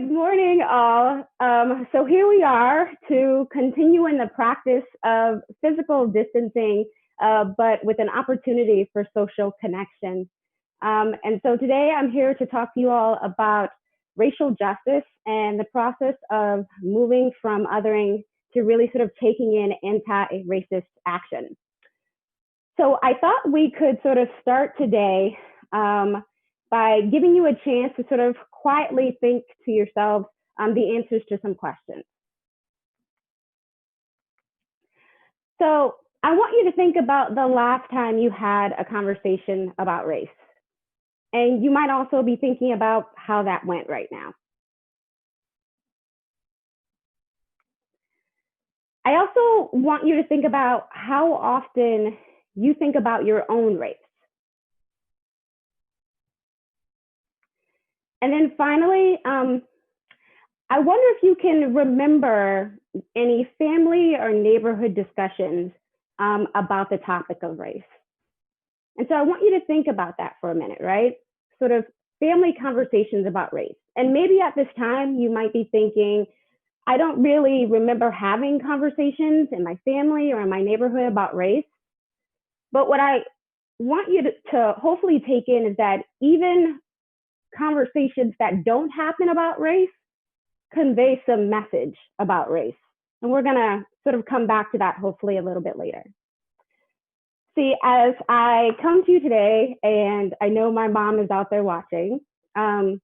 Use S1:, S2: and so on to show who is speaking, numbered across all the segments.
S1: Good morning, all. So here we are to continue in the practice of physical distancing, but with an opportunity for social connection. And so today I'm here to talk to you all about racial justice and the process of moving from othering to really sort of taking in anti-racist action. So I thought we could sort of start today by giving you a chance to sort of quietly think to yourselves the answers to some questions. So I want you to think about the last time you had a conversation about race. And you might also be thinking about how that went right now. I also want you to think about how often you think about your own race. And then finally, I wonder if you can remember any family or neighborhood discussions about the topic of race. And so I want you to think about that for a minute, right? Sort of family conversations about race. And maybe at this time, you might be thinking, I don't really remember having conversations in my family or in my neighborhood about race. But what I want you to hopefully take in is that even conversations that don't happen about race convey some message about race. And we're gonna sort of come back to that hopefully a little bit later. See, as I come to you today, and I know my mom is out there watching, and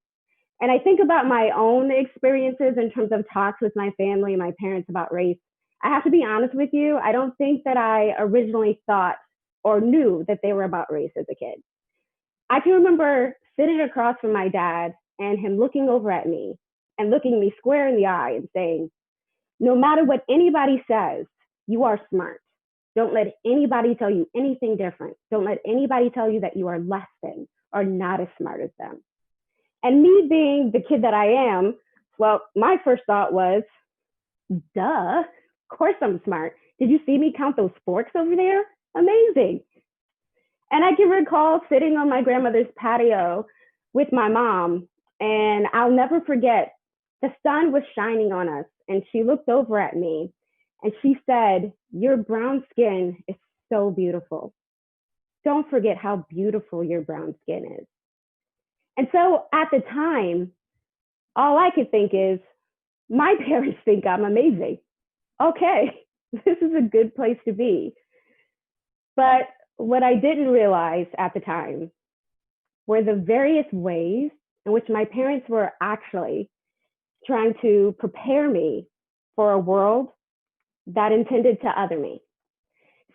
S1: I think about my own experiences in terms of talks with my family and my parents about race, I have to be honest with you, I don't think that I originally thought or knew that they were about race as a kid. I can remember sitting across from my dad and him looking over at me and looking me square in the eye and saying, no matter what anybody says, you are smart. Don't let anybody tell you anything different. Don't let anybody tell you that you are less than or not as smart as them. And me being the kid that I am, well, my first thought was, duh, of course I'm smart. Did you see me count those forks over there? Amazing. And I can recall sitting on my grandmother's patio with my mom, and I'll never forget, the sun was shining on us, and she looked over at me, and she said, your brown skin is so beautiful. Don't forget how beautiful your brown skin is. And so at the time, all I could think is, my parents think I'm amazing. Okay, this is a good place to be. But what I didn't realize at the time were the various ways in which my parents were actually trying to prepare me for a world that intended to other me.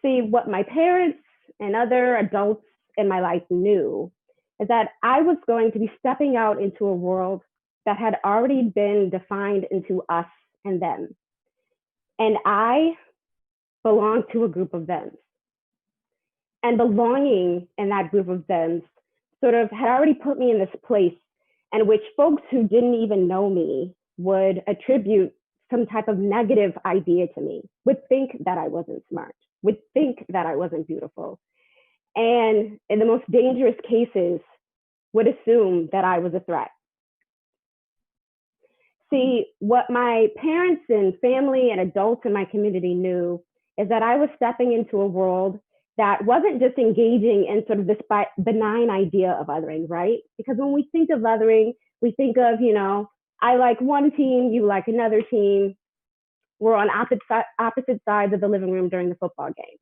S1: See, what my parents and other adults in my life knew is that I was going to be stepping out into a world that had already been defined into us and them. And I belonged to a group of them. And belonging in that group of them sort of had already put me in this place in which folks who didn't even know me would attribute some type of negative idea to me, would think that I wasn't smart, would think that I wasn't beautiful. And in the most dangerous cases, would assume that I was a threat. See, what my parents and family and adults in my community knew is that I was stepping into a world that wasn't just engaging in sort of this benign idea of othering, right? Because when we think of othering, we think of, I like one team, you like another team. We're on opposite sides of the living room during the football game.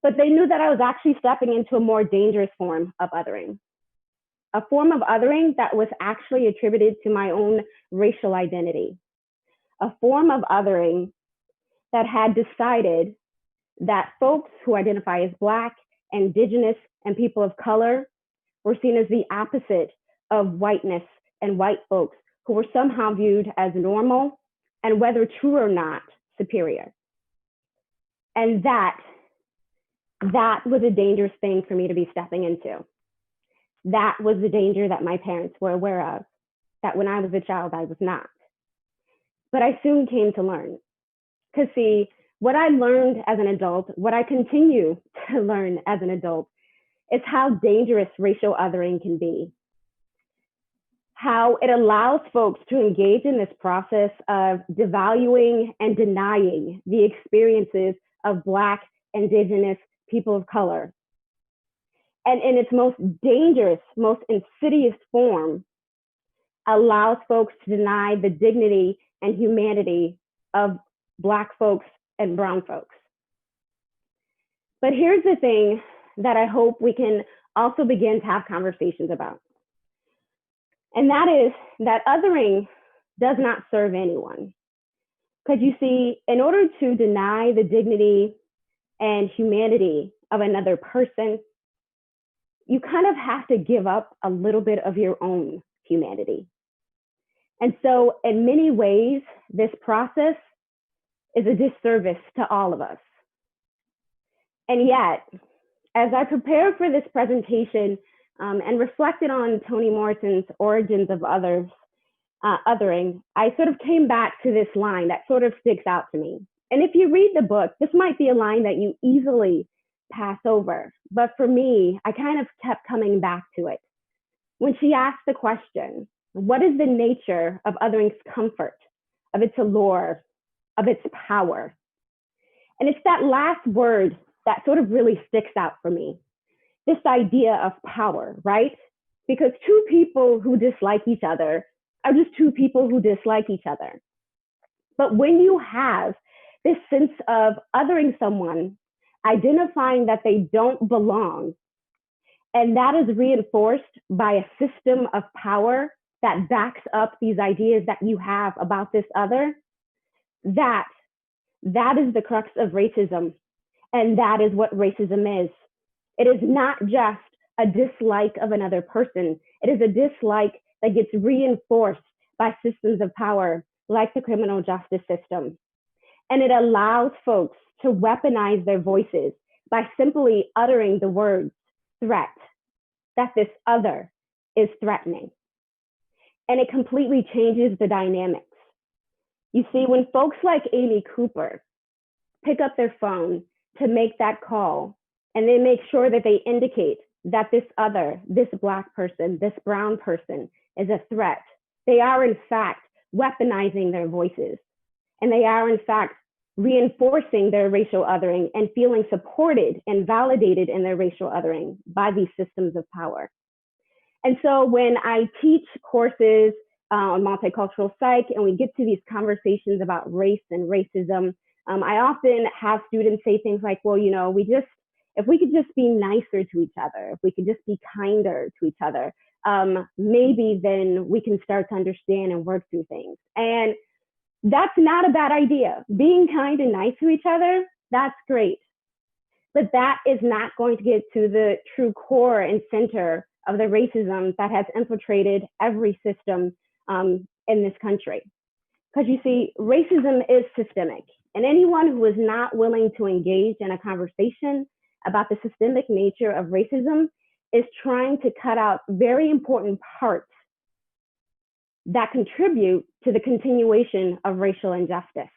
S1: But they knew that I was actually stepping into a more dangerous form of othering, a form of othering that was actually attributed to my own racial identity, a form of othering that had decided that folks who identify as Black, Indigenous, and people of color were seen as the opposite of whiteness and white folks who were somehow viewed as normal and, whether true or not, superior. And that was a dangerous thing for me to be stepping into. That was the danger that my parents were aware of, that when I was a child, I was not. But I soon came to learn. Because see, what I learned as an adult, what I continue to learn as an adult, is how dangerous racial othering can be. how it allows folks to engage in this process of devaluing and denying the experiences of Black, Indigenous, people of color. And in its most dangerous, most insidious form, allows folks to deny the dignity and humanity of Black folks and brown folks. But here's the thing that I hope we can also begin to have conversations about. And that is that othering does not serve anyone. Because you see, in order to deny the dignity and humanity of another person, you kind of have to give up a little bit of your own humanity. And so in many ways, this process is a disservice to all of us. And yet, as I prepared for this presentation and reflected on Toni Morrison's Origins of Othering, I sort of came back to this line that sort of sticks out to me. And if you read the book, this might be a line that you easily pass over. But for me, I kind of kept coming back to it. When she asked the question, what is the nature of othering's comfort, of its allure, of its power? And it's that last word that sort of really sticks out for me. This idea of power, right? Because two people who dislike each other are just two people who dislike each other. But when you have this sense of othering someone, identifying that they don't belong, and that is reinforced by a system of power that backs up these ideas that you have about this other, that is the crux of racism. And that is what racism is. It is not just a dislike of another person. It is a dislike that gets reinforced by systems of power like the criminal justice system. And it allows folks to weaponize their voices by simply uttering the words threat, that this other is threatening. And it completely changes the dynamics. You see, when folks like Amy Cooper pick up their phone to make that call, and they make sure that they indicate that this other, this Black person, this brown person is a threat, they are in fact weaponizing their voices. And they are in fact reinforcing their racial othering and feeling supported and validated in their racial othering by these systems of power. And so when I teach courses on multicultural psych and we get to these conversations about race and racism, I often have students say things like, well, you know, if we could just be nicer to each other, if we could just be kinder to each other, maybe then we can start to understand and work through things. And that's not a bad idea. Being kind and nice to each other, that's great. But that is not going to get to the true core and center of the racism that has infiltrated every system in this country. Because you see, racism is systemic. And anyone who is not willing to engage in a conversation about the systemic nature of racism is trying to cut out very important parts that contribute to the continuation of racial injustice.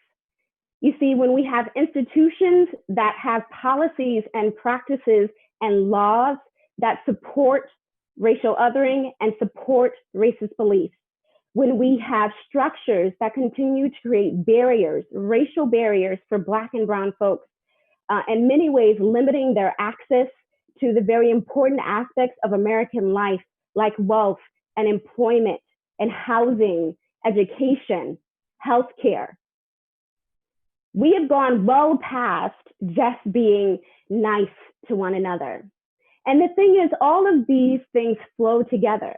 S1: You see, when we have institutions that have policies and practices and laws that support racial othering and support racist beliefs, when we have structures that continue to create barriers, racial barriers for Black and brown folks, in many ways limiting their access to the very important aspects of American life, like wealth and employment and housing, education, healthcare. We have gone well past just being nice to one another. And the thing is, all of these things flow together.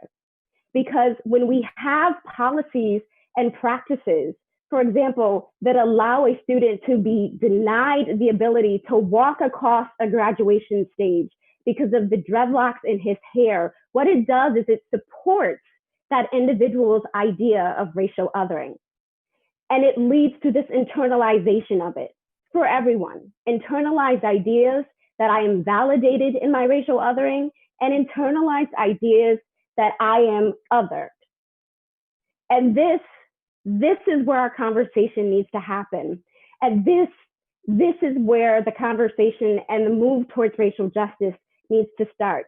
S1: Because when we have policies and practices, for example, that allow a student to be denied the ability to walk across a graduation stage because of the dreadlocks in his hair, what it does is it supports that individual's idea of racial othering. And it leads to this internalization of it for everyone. Internalized ideas that I am validated in my racial othering, and internalized ideas that I am othered. And this is where our conversation needs to happen. And this is where the conversation and the move towards racial justice needs to start.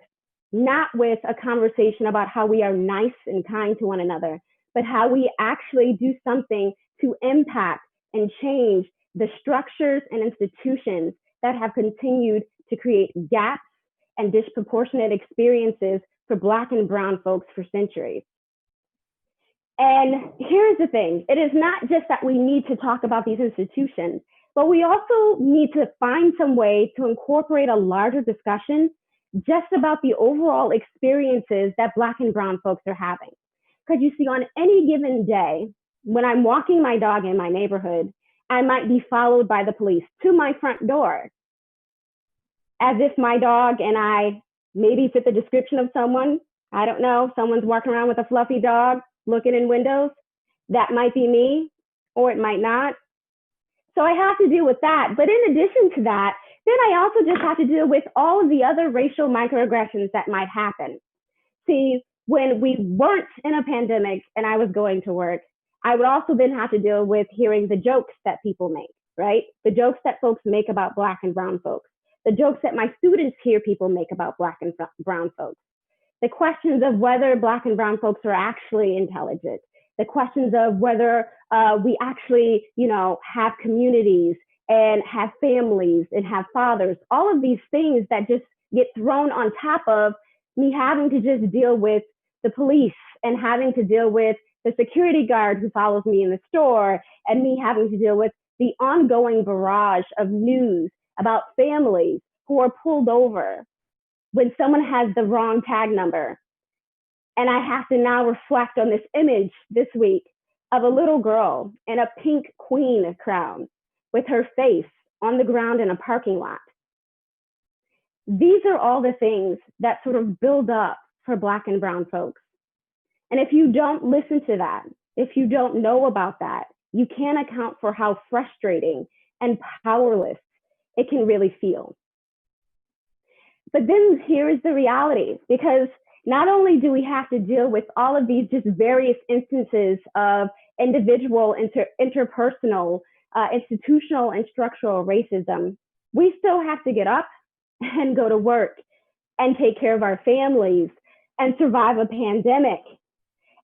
S1: not with a conversation about how we are nice and kind to one another, but how we actually do something to impact and change the structures and institutions that have continued to create gaps and disproportionate experiences for Black and brown folks for centuries. And here's the thing, it is not just that we need to talk about these institutions, but we also need to find some way to incorporate a larger discussion just about the overall experiences that Black and brown folks are having. Because you see, on any given day, when I'm walking my dog in my neighborhood, I might be followed by the police to my front door, as if my dog and I maybe fit the description of someone. I don't know, someone's walking around with a fluffy dog, looking in windows. That might be me, or it might not. So I have to deal with that. But in addition to that, then I also just have to deal with all of the other racial microaggressions that might happen. See, when we weren't in a pandemic and I was going to work, I would also then have to deal with hearing the jokes that people make, right? The jokes that folks make about Black and brown folks, the jokes that my students hear people make about Black and brown folks, the questions of whether Black and brown folks are actually intelligent, the questions of whether we actually, have communities and have families and have fathers, all of these things that just get thrown on top of me having to just deal with the police and having to deal with the security guard who follows me in the store, and me having to deal with the ongoing barrage of news about families who are pulled over when someone has the wrong tag number. And I have to now reflect on this image this week of a little girl in a pink queen crown with her face on the ground in a parking lot. These are all the things that sort of build up for Black and brown folks. And if you don't listen to that, if you don't know about that, you can't account for how frustrating and powerless it can really feel. But then here is the reality, because not only do we have to deal with all of these just various instances of individual, interpersonal, institutional, and structural racism, we still have to get up and go to work and take care of our families and survive a pandemic.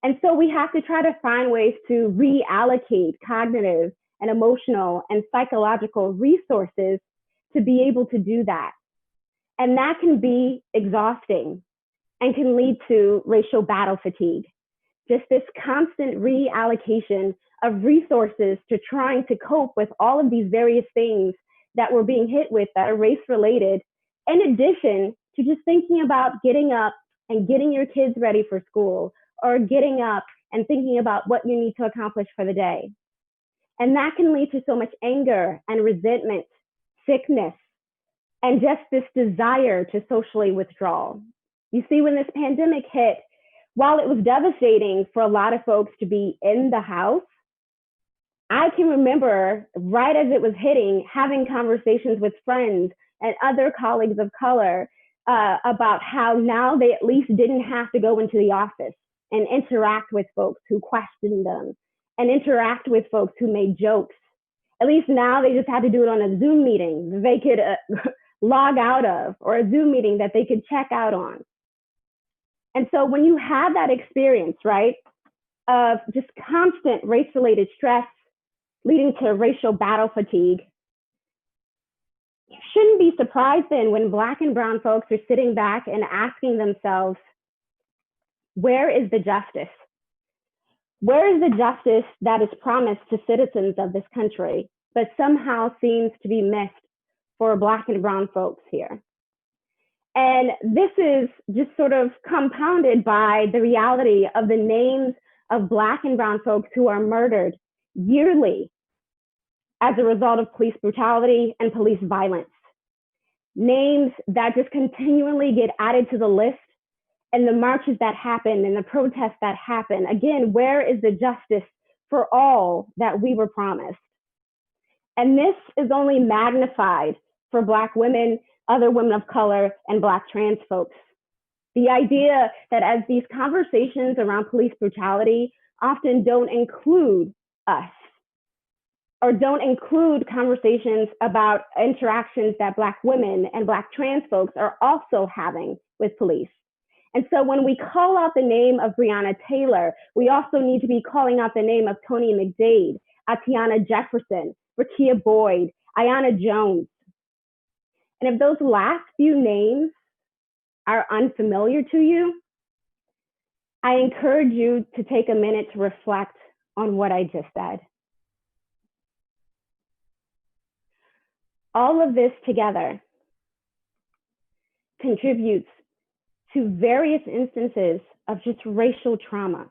S1: And so we have to try to find ways to reallocate cognitive and emotional and psychological resources to be able to do that. And that can be exhausting and can lead to racial battle fatigue. Just this constant reallocation of resources to trying to cope with all of these various things that we're being hit with that are race related, in addition to just thinking about getting up and getting your kids ready for school, or getting up and thinking about what you need to accomplish for the day. And that can lead to so much anger and resentment, sickness, and just this desire to socially withdraw. You see, when this pandemic hit, while it was devastating for a lot of folks to be in the house, I can remember right as it was hitting, having conversations with friends and other colleagues of color about how now they at least didn't have to go into the office and interact with folks who questioned them and interact with folks who made jokes. At least now they just had to do it on a Zoom meeting that they could log out of, or a Zoom meeting that they could check out on. And so when you have that experience, right, of just constant race-related stress leading to racial battle fatigue, you shouldn't be surprised then when Black and brown folks are sitting back and asking themselves, where is the justice? Where is the justice that is promised to citizens of this country, but somehow seems to be missed for Black and brown folks here? And this is just sort of compounded by the reality of the names of Black and brown folks who are murdered yearly as a result of police brutality and police violence. Names that just continually get added to the list, and the marches that happen and the protests that happen. Again, where is the justice for all that we were promised? And this is only magnified for Black women, other women of color, and Black trans folks. The idea that as these conversations around police brutality often don't include us, or don't include conversations about interactions that Black women and Black trans folks are also having with police. And so when we call out the name of Breonna Taylor, we also need to be calling out the name of Tony McDade, Atiana Jefferson, Rekia Boyd, Ayanna Jones. And if those last few names are unfamiliar to you, I encourage you to take a minute to reflect on what I just said. All of this together contributes to various instances of just racial trauma.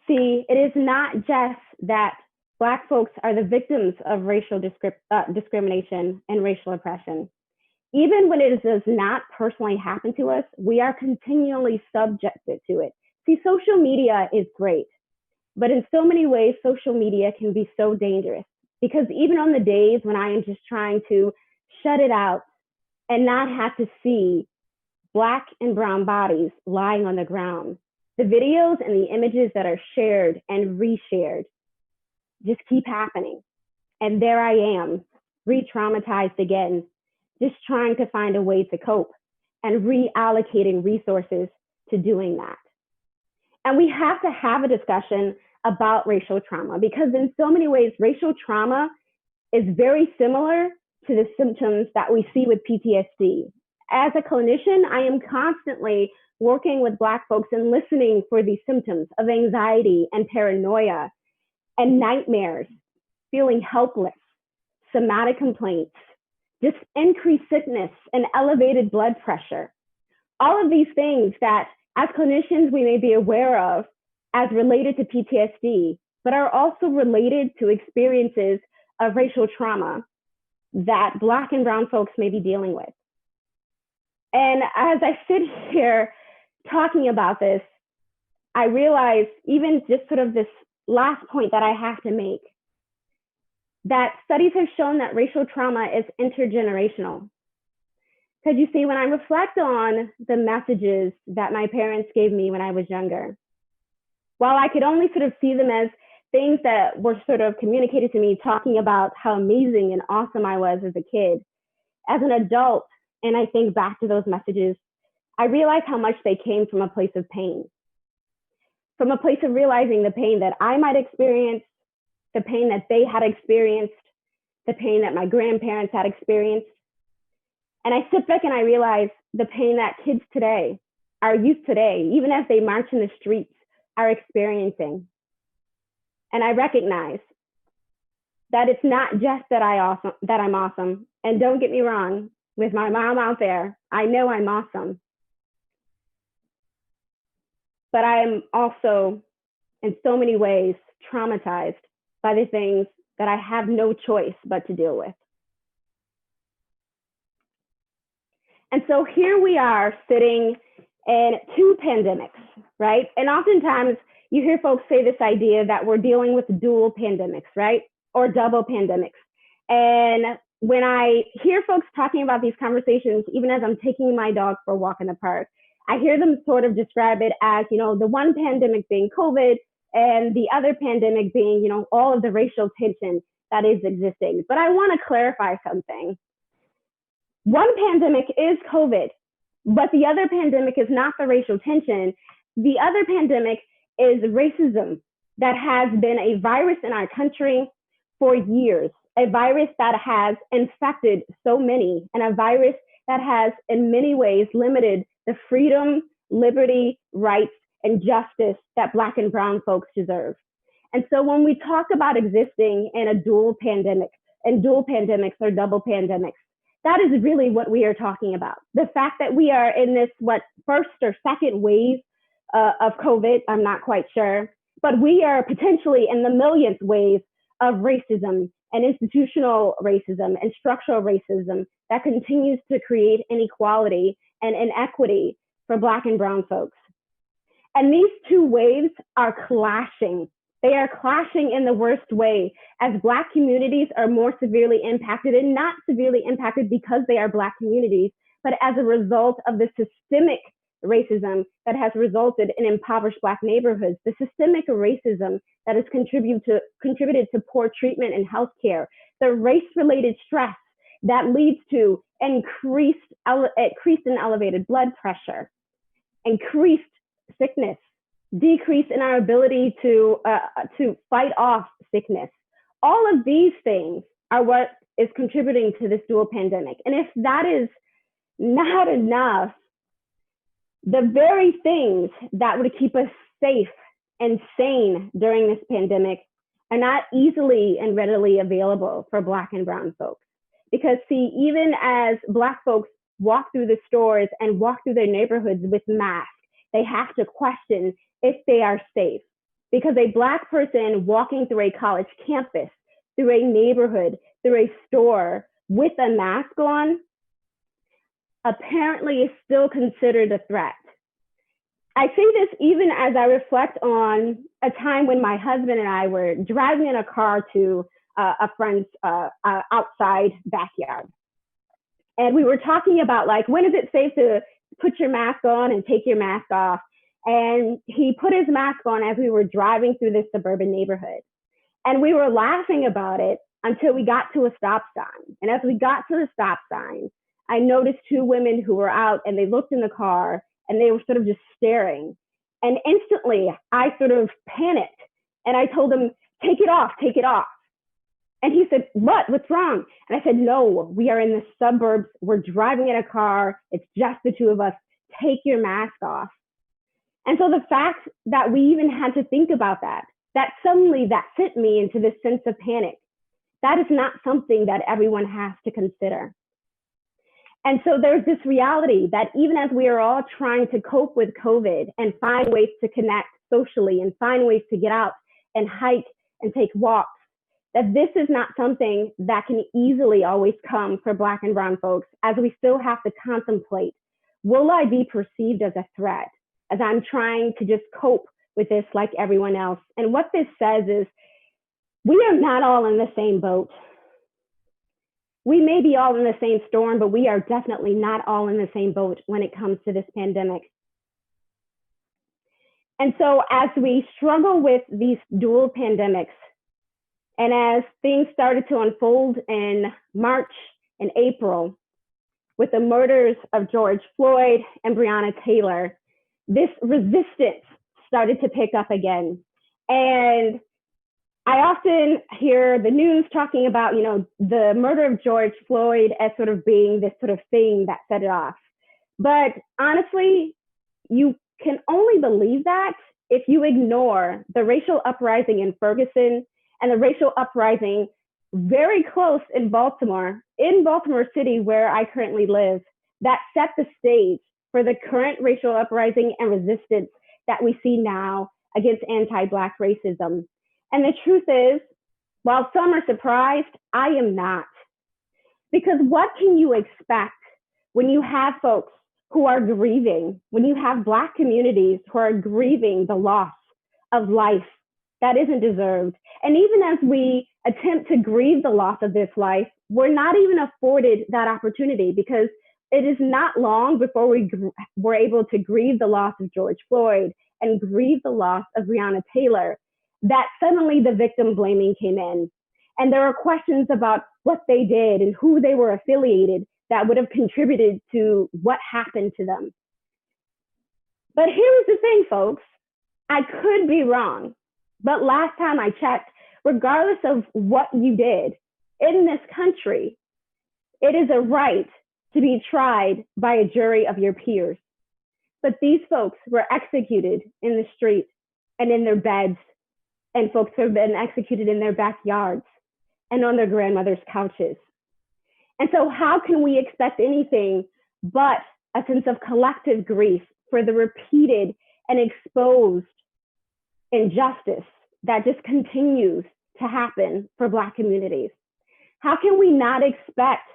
S1: See, it is not just that Black folks are the victims of racial discrimination and racial oppression. Even when it does not personally happen to us, we are continually subjected to it. See, social media is great, but in so many ways, social media can be so dangerous, because even on the days when I am just trying to shut it out and not have to see Black and brown bodies lying on the ground, the videos and the images that are shared and reshared just keep happening. And there I am, re-traumatized again, just trying to find a way to cope and reallocating resources to doing that. And we have to have a discussion about racial trauma, because in so many ways, racial trauma is very similar to the symptoms that we see with PTSD. As a clinician, I am constantly working with Black folks and listening for these symptoms of anxiety and paranoia and nightmares, feeling helpless, somatic complaints, just increased sickness and elevated blood pressure. All of these things that as clinicians we may be aware of as related to PTSD, but are also related to experiences of racial trauma that Black and brown folks may be dealing with. And as I sit here talking about this, I realize, even just sort of this last point that I have to make, that studies have shown that racial trauma is intergenerational. Because you see, when I reflect on the messages that my parents gave me when I was younger, while I could only sort of see them as things that were sort of communicated to me, talking about how amazing and awesome I was as a kid, as an adult, and I think back to those messages, I realize how much they came from a place of pain, from a place of realizing the pain that I might experience, the pain that they had experienced, the pain that my grandparents had experienced. And I sit back and I realize the pain that kids today, our youth today, even as they march in the streets, are experiencing. And I recognize that it's not just that I'm awesome. And don't get me wrong, with my mom out there, I know I'm awesome. But I am also, in so many ways, traumatized by the things that I have no choice but to deal with. And so here we are sitting in two pandemics, right? And oftentimes you hear folks say this idea that we're dealing with dual pandemics, right? Or double pandemics. And when I hear folks talking about these conversations, even as I'm taking my dog for a walk in the park, I hear them sort of describe it as, the one pandemic being COVID and the other pandemic being, all of the racial tension that is existing. But I want to clarify something. One pandemic is COVID, but the other pandemic is not the racial tension. The other pandemic is racism that has been a virus in our country for years, a virus that has infected so many, and a virus that has in many ways limited the freedom, liberty, rights, and justice that Black and brown folks deserve. And so when we talk about existing in a dual pandemic, and dual pandemics or double pandemics, that is really what we are talking about. The fact that we are in this, first or second wave of COVID, I'm not quite sure, but we are potentially in the millionth wave of racism and institutional racism and structural racism that continues to create inequality and inequity for Black and brown folks. And these two waves are clashing. They are clashing in the worst way, as Black communities are more severely impacted, and not severely impacted because they are Black communities, but as a result of the systemic racism that has resulted in impoverished Black neighborhoods, the systemic racism that has contributed to poor treatment in healthcare, the race-related stress that leads to increased and elevated blood pressure, increased sickness, decrease in our ability to fight off sickness. All of these things are what is contributing to this dual pandemic. And if that is not enough, the very things that would keep us safe and sane during this pandemic are not easily and readily available for Black and brown folks. Because see, even as Black folks walk through the stores and walk through their neighborhoods with masks, they have to question if they are safe. Because a Black person walking through a college campus, through a neighborhood, through a store with a mask on, apparently is still considered a threat. I say this even as I reflect on a time when my husband and I were driving in a car to a friend's outside backyard. And we were talking about, like, when is it safe to put your mask on and take your mask off? And he put his mask on as we were driving through this suburban neighborhood. And we were laughing about it until we got to a stop sign. And as we got to the stop sign, I noticed two women who were out, and they looked in the car and they were sort of just staring. And instantly I sort of panicked and I told him, take it off, take it off. And he said, what's wrong? And I said, no, we are in the suburbs. We're driving in a car. It's just the two of us. Take your mask off. And so the fact that we even had to think about that suddenly that sent me into this sense of panic. That is not something that everyone has to consider. And so there's this reality that even as we are all trying to cope with COVID and find ways to connect socially and find ways to get out and hike and take walks, that this is not something that can easily always come for Black and brown folks, as we still have to contemplate, will I be perceived as a threat as I'm trying to just cope with this like everyone else? And what this says is, we are not all in the same boat. We may be all in the same storm, but we are definitely not all in the same boat when it comes to this pandemic. And so as we struggle with these dual pandemics, and as things started to unfold in March and April with the murders of George Floyd and Breonna Taylor, this resistance started to pick up again. And I often hear the news talking about, the murder of George Floyd as sort of being this sort of thing that set it off. But honestly, you can only believe that if you ignore the racial uprising in Ferguson and the racial uprising very close in Baltimore City, where I currently live, that set the stage for the current racial uprising and resistance that we see now against anti-Black racism. And the truth is, while some are surprised, I am not. Because what can you expect when you have folks who are grieving, when you have Black communities who are grieving the loss of life that isn't deserved? And even as we attempt to grieve the loss of this life, we're not even afforded that opportunity, because it is not long before we were able to grieve the loss of George Floyd and grieve the loss of Breonna Taylor, that suddenly the victim blaming came in. And there are questions about what they did and who they were affiliated that would have contributed to what happened to them. But here's the thing, folks. I could be wrong, but last time I checked, regardless of what you did in this country, it is a right to be tried by a jury of your peers. But these folks were executed in the street and in their beds, and folks have been executed in their backyards and on their grandmother's couches. And so how can we expect anything but a sense of collective grief for the repeated and exposed injustice that just continues to happen for Black communities? How can we not expect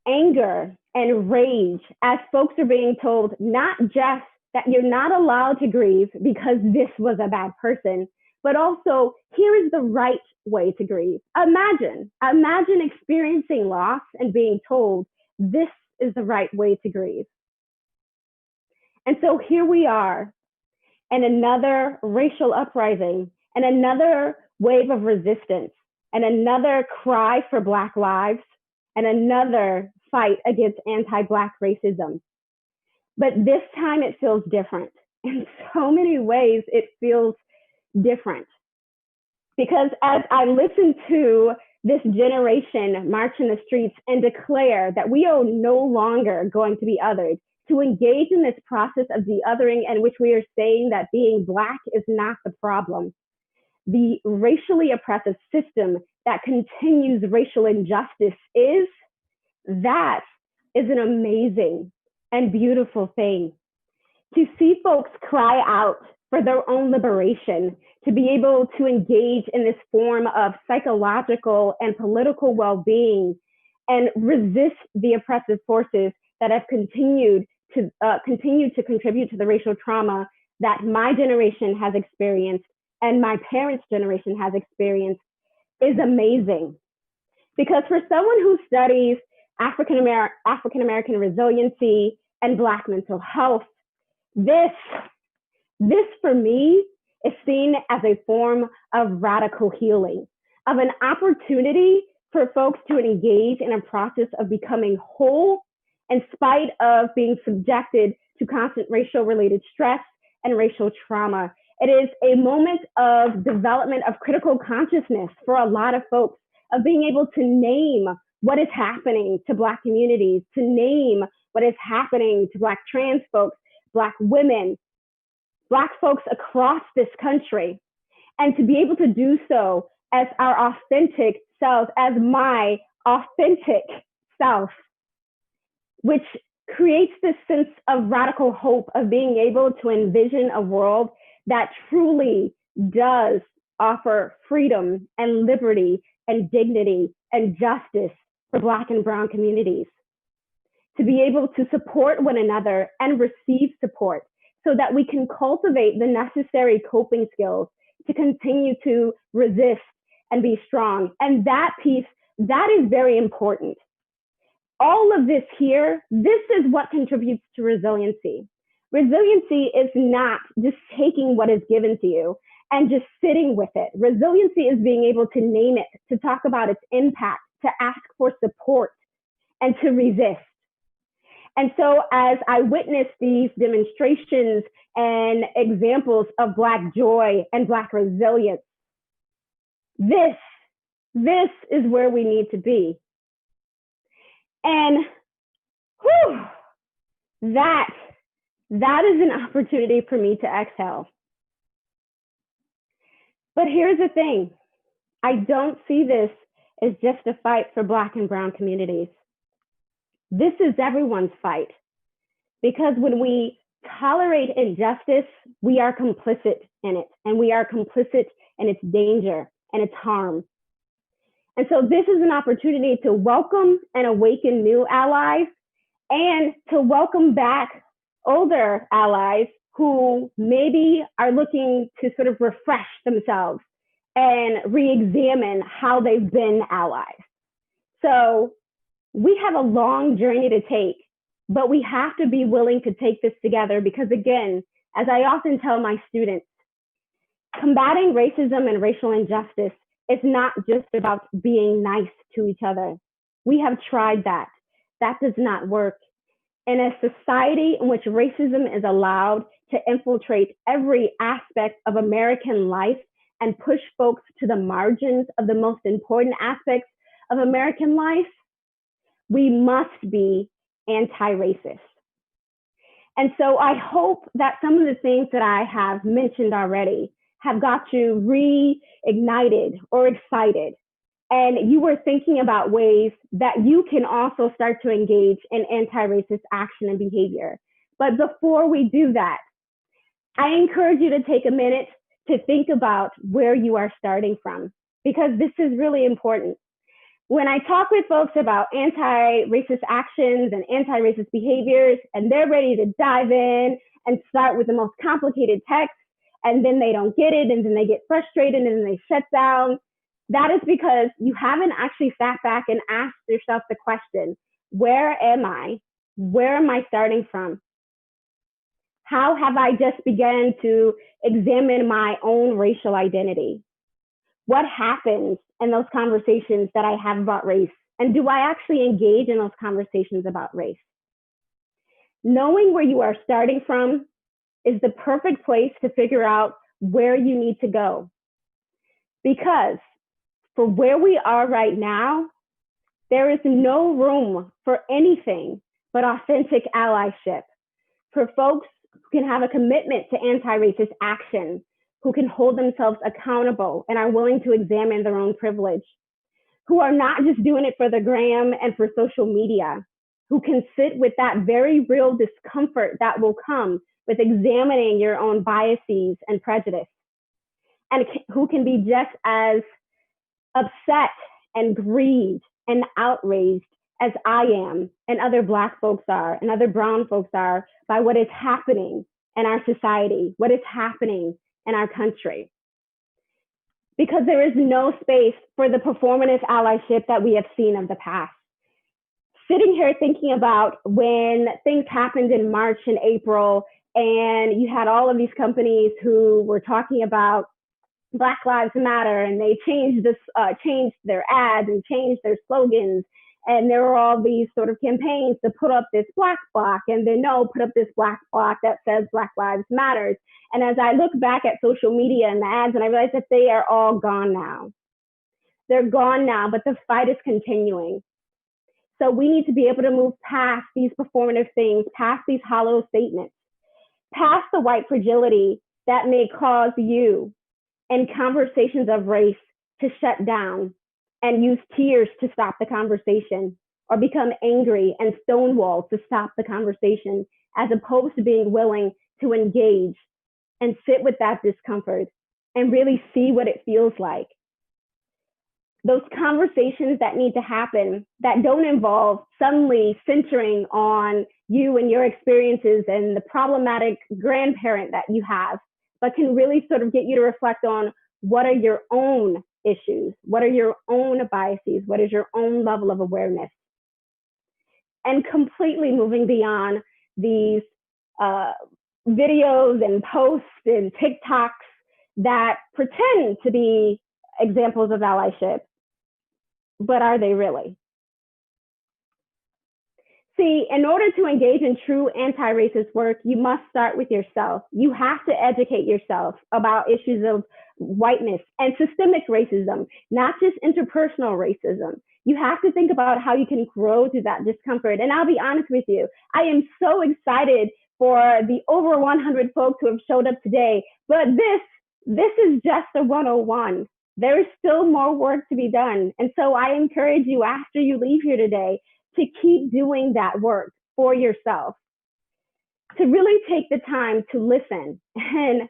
S1: anger and rage as folks are being told not just that you're not allowed to grieve because this was a bad person, but also here is the right way to grieve? Imagine experiencing loss and being told this is the right way to grieve. And so here we are in another racial uprising and another wave of resistance and another cry for Black lives and another fight against anti-Black racism. But this time it feels different. In so many ways, it feels different. Because as I listen to this generation march in the streets and declare that we are no longer going to be othered, to engage in this process of de-othering in which we are saying that being Black is not the problem, the racially oppressive system that continues racial injustice is, that is an amazing and beautiful thing. To see folks cry out for their own liberation, to be able to engage in this form of psychological and political well-being and resist the oppressive forces that have continued to contribute to the racial trauma that my generation has experienced and my parents' generation has experienced is amazing. Because for someone who studies African American resiliency and Black mental health, this for me is seen as a form of radical healing, of an opportunity for folks to engage in a process of becoming whole in spite of being subjected to constant racial-related stress and racial trauma. It is a moment of development of critical consciousness for a lot of folks, of being able to name what is happening to Black communities, to name what is happening to Black trans folks, Black women, Black folks across this country, and to be able to do so as our authentic selves, as my authentic self, which creates this sense of radical hope of being able to envision a world that truly does offer freedom and liberty and dignity and justice for Black and Brown communities. To be able to support one another and receive support so that we can cultivate the necessary coping skills to continue to resist and be strong. And that piece, that is very important. All of this here, this is what contributes to resiliency. Resiliency is not just taking what is given to you and just sitting with it. Resiliency is being able to name it, to talk about its impact, to ask for support, and to resist. And so as I witnessed these demonstrations and examples of Black joy and Black resilience, this is where we need to be. And that is an opportunity for me to exhale. But here's the thing. I don't see this as just a fight for Black and Brown communities. This is everyone's fight. Because when we tolerate injustice, we are complicit in it, and we are complicit in its danger and its harm. And so this is an opportunity to welcome and awaken new allies and to welcome back older allies who maybe are looking to sort of refresh themselves and re-examine how they've been allies. So we have a long journey to take, but we have to be willing to take this together because, again, as I often tell my students, combating racism and racial injustice is not just about being nice to each other. We have tried that. That does not work. In a society in which racism is allowed to infiltrate every aspect of American life and push folks to the margins of the most important aspects of American life, we must be anti-racist. And so I hope that some of the things that I have mentioned already have got you reignited or excited. And you were thinking about ways that you can also start to engage in anti-racist action and behavior. But before we do that, I encourage you to take a minute to think about where you are starting from, because this is really important. When I talk with folks about anti-racist actions and anti-racist behaviors, and they're ready to dive in and start with the most complicated text, and then they don't get it, and then they get frustrated, and then they shut down, that is because you haven't actually sat back and asked yourself the question, where am I? Where am I starting from? How have I just begun to examine my own racial identity? What happens in those conversations that I have about race? And do I actually engage in those conversations about race? Knowing where you are starting from is the perfect place to figure out where you need to go. Because for where we are right now, there is no room for anything but authentic allyship, for folks who can have a commitment to anti-racist action, who can hold themselves accountable and are willing to examine their own privilege, who are not just doing it for the gram and for social media, who can sit with that very real discomfort that will come with examining your own biases and prejudice, and who can be just as upset and grieved and outraged as I am and other Black folks are and other brown folks are by what is happening in our society, what is happening in our country. Because there is no space for the performative allyship that we have seen of the past. Sitting here thinking about when things happened in March and April, and you had all of these companies who were talking about Black Lives Matter, and they changed their ads and changed their slogans. And there were all these sort of campaigns to put up this black block, and then no, put up this black block that says Black Lives Matters. And as I look back at social media and the ads, and I realize that they are all gone now. They're gone now, but the fight is continuing. So we need to be able to move past these performative things, past these hollow statements, past the white fragility that may cause you in conversations of race to shut down and use tears to stop the conversation, or become angry and stonewall to stop the conversation, as opposed to being willing to engage and sit with that discomfort and really see what it feels like. Those conversations that need to happen that don't involve suddenly centering on you and your experiences and the problematic grandparent that you have, but can really sort of get you to reflect on what are your own issues, what are your own biases, what is your own level of awareness. And completely moving beyond these videos and posts and TikToks that pretend to be examples of allyship, but are they really? See, in order to engage in true anti-racist work, you must start with yourself. You have to educate yourself about issues of whiteness and systemic racism, not just interpersonal racism. You have to think about how you can grow through that discomfort. And I'll be honest with you, I am so excited for the over 100 folks who have showed up today, but this is just a 101. There is still more work to be done. And so I encourage you, after you leave here today, to keep doing that work for yourself, to really take the time to listen. And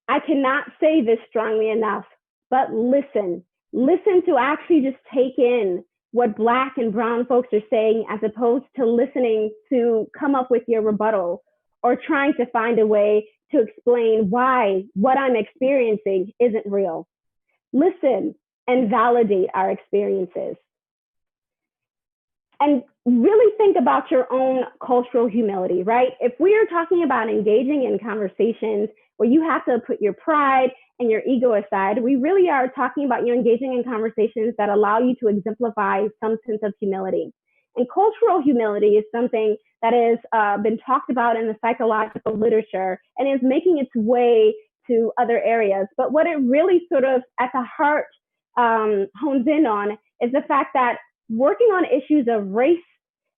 S1: I cannot say this strongly enough, but listen to actually just take in what Black and brown folks are saying, as opposed to listening to come up with your rebuttal or trying to find a way to explain why what I'm experiencing isn't real. Listen and validate our experiences. And really think about your own cultural humility, right? If we are talking about engaging in conversations where you have to put your pride and your ego aside, we really are talking about you engaging in conversations that allow you to exemplify some sense of humility. And cultural humility is something that has been talked about in the psychological literature and is making its way to other areas. But what it really sort of at the heart hones in on is the fact that working on issues of race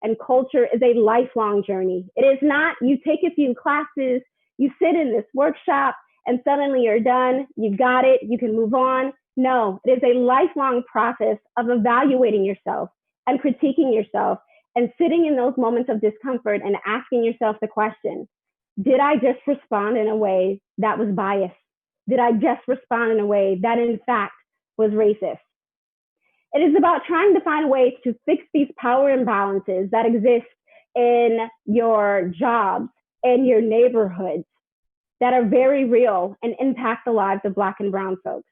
S1: and culture is a lifelong journey. It is not, you take a few classes, you sit in this workshop, and suddenly you're done, you got it, you can move on. No, it is a lifelong process of evaluating yourself and critiquing yourself and sitting in those moments of discomfort and asking yourself the question, did I just respond in a way that was biased? Did I just respond in a way that in fact was racist? It is about trying to find ways to fix these power imbalances that exist in your jobs and your neighborhoods that are very real and impact the lives of Black and brown folks.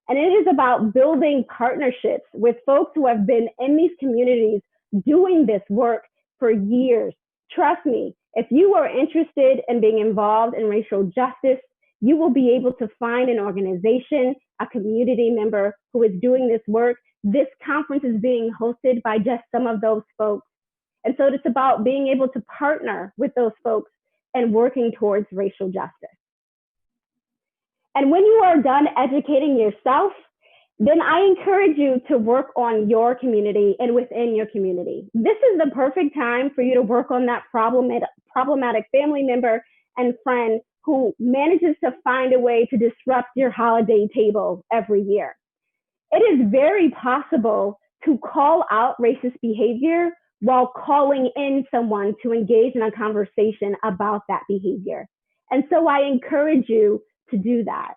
S1: And it is about building partnerships with folks who have been in these communities doing this work for years. Trust me, if you are interested in being involved in racial justice, you will be able to find an organization, a community member who is doing this work this conference is being hosted by just some of those folks. And so it's about being able to partner with those folks and working towards racial justice. And when you are done educating yourself, then I encourage you to work on your community and within your community. This is the perfect time for you to work on that problematic family member and friend who manages to find a way to disrupt your holiday table every year. It is very possible to call out racist behavior while calling in someone to engage in a conversation about that behavior. And so I encourage you to do that.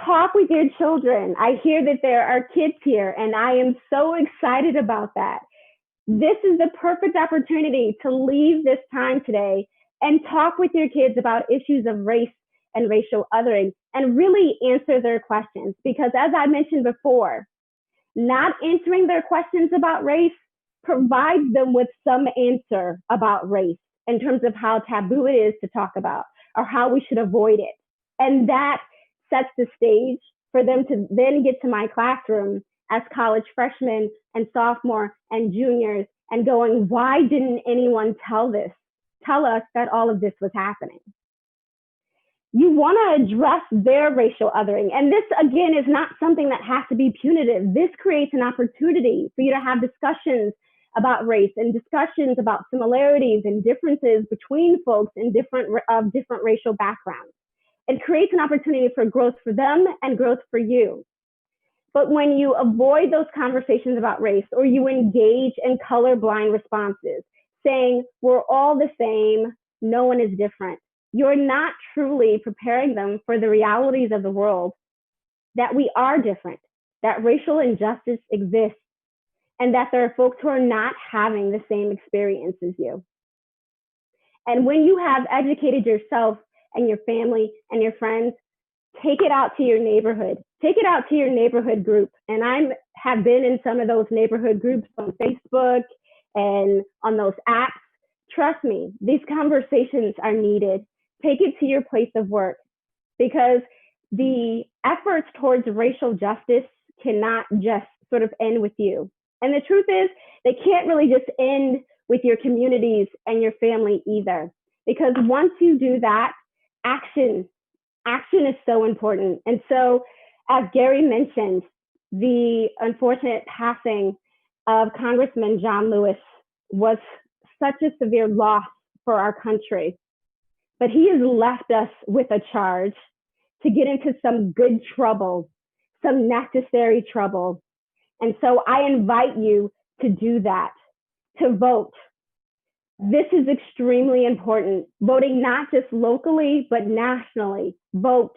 S1: Talk with your children. I hear that there are kids here, and I am so excited about that. This is the perfect opportunity to leave this time today and talk with your kids about issues of race and racial othering and really answer their questions. Because as I mentioned before, not answering their questions about race provides them with some answer about race in terms of how taboo it is to talk about or how we should avoid it. And that sets the stage for them to then get to my classroom as college freshmen and sophomore and juniors and going, why didn't anyone tell us that all of this was happening? You want to address their racial othering. And this, again, is not something that has to be punitive. This creates an opportunity for you to have discussions about race and discussions about similarities and differences between folks in different racial backgrounds. It creates an opportunity for growth for them and growth for you. But when you avoid those conversations about race or you engage in colorblind responses, saying we're all the same, no one is different, you're not truly preparing them for the realities of the world, that we are different, that racial injustice exists, and that there are folks who are not having the same experience as you. And when you have educated yourself and your family and your friends, take it out to your neighborhood. Take it out to your neighborhood group. And I have been in some of those neighborhood groups on Facebook and on those apps. Trust me, these conversations are needed. Take it to your place of work, because the efforts towards racial justice cannot just sort of end with you. And the truth is, they can't really just end with your communities and your family either. Because once you do that, action is so important. And so, as Gary mentioned, the unfortunate passing of Congressman John Lewis was such a severe loss for our country. But he has left us with a charge to get into some good trouble, some necessary trouble. And so I invite you to do that, to vote. This is extremely important. Voting not just locally, but nationally. Vote.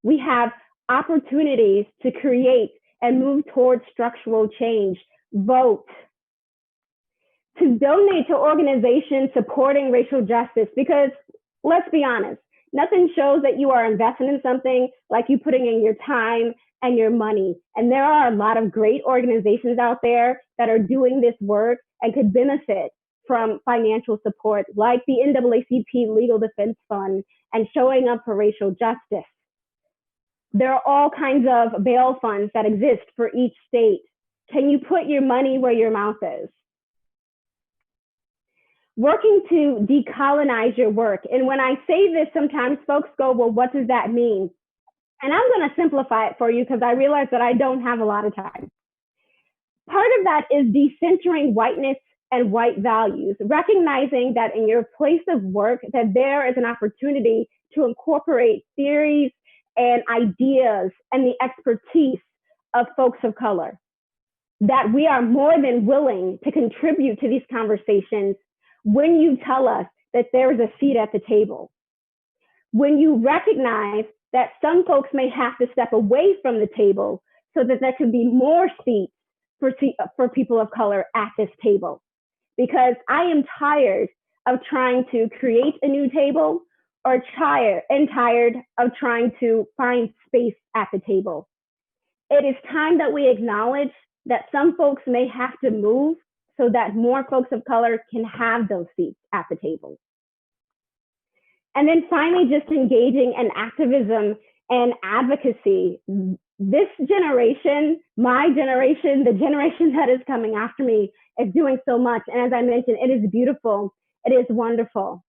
S1: We have opportunities to create and move towards structural change. Vote. To donate to organizations supporting racial justice, because let's be honest, nothing shows that you are investing in something like you putting in your time and your money. And there are a lot of great organizations out there that are doing this work and could benefit from financial support, like the NAACP Legal Defense Fund and Showing Up for Racial Justice. There are all kinds of bail funds that exist for each state. Can you put your money where your mouth is? Working to decolonize your work. And when I say this, sometimes folks go, well, what does that mean? And I'm going to simplify it for you because I realize that I don't have a lot of time. Part of that is decentering whiteness and white values, recognizing that in your place of work, that there is an opportunity to incorporate theories and ideas and the expertise of folks of color, that we are more than willing to contribute to these conversations when you tell us that there is a seat at the table. When you recognize that some folks may have to step away from the table so that there can be more seats for people of color at this table. Because I am tired of trying to create a new table or tired of trying to find space at the table. It is time that we acknowledge that some folks may have to move so that more folks of color can have those seats at the table. And then finally, just engaging in activism and advocacy. This generation, my generation, the generation that is coming after me is doing so much. And as I mentioned, it is beautiful. It is wonderful.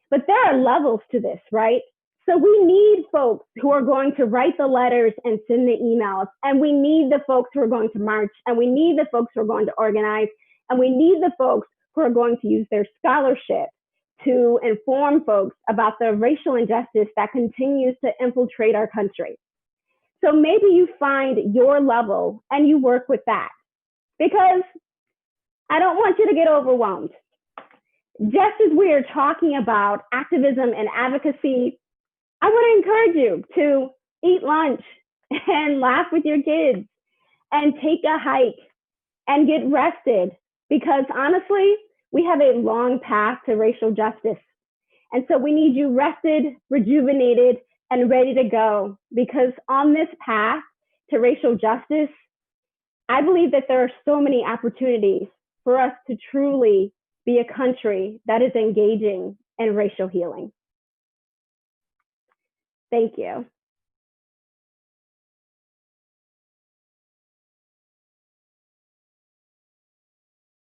S1: But there are levels to this, right? So we need folks who are going to write the letters and send the emails. And we need the folks who are going to march. And we need the folks who are going to organize. And we need the folks who are going to use their scholarship to inform folks about the racial injustice that continues to infiltrate our country. So maybe you find your level and you work with that, because I don't want you to get overwhelmed. Just as we are talking about activism and advocacy, I want to encourage you to eat lunch and laugh with your kids and take a hike and get rested, because honestly, we have a long path to racial justice. And so we need you rested, rejuvenated, and ready to go, because on this path to racial justice, I believe that there are so many opportunities for us to truly be a country that is engaging in racial healing. Thank you.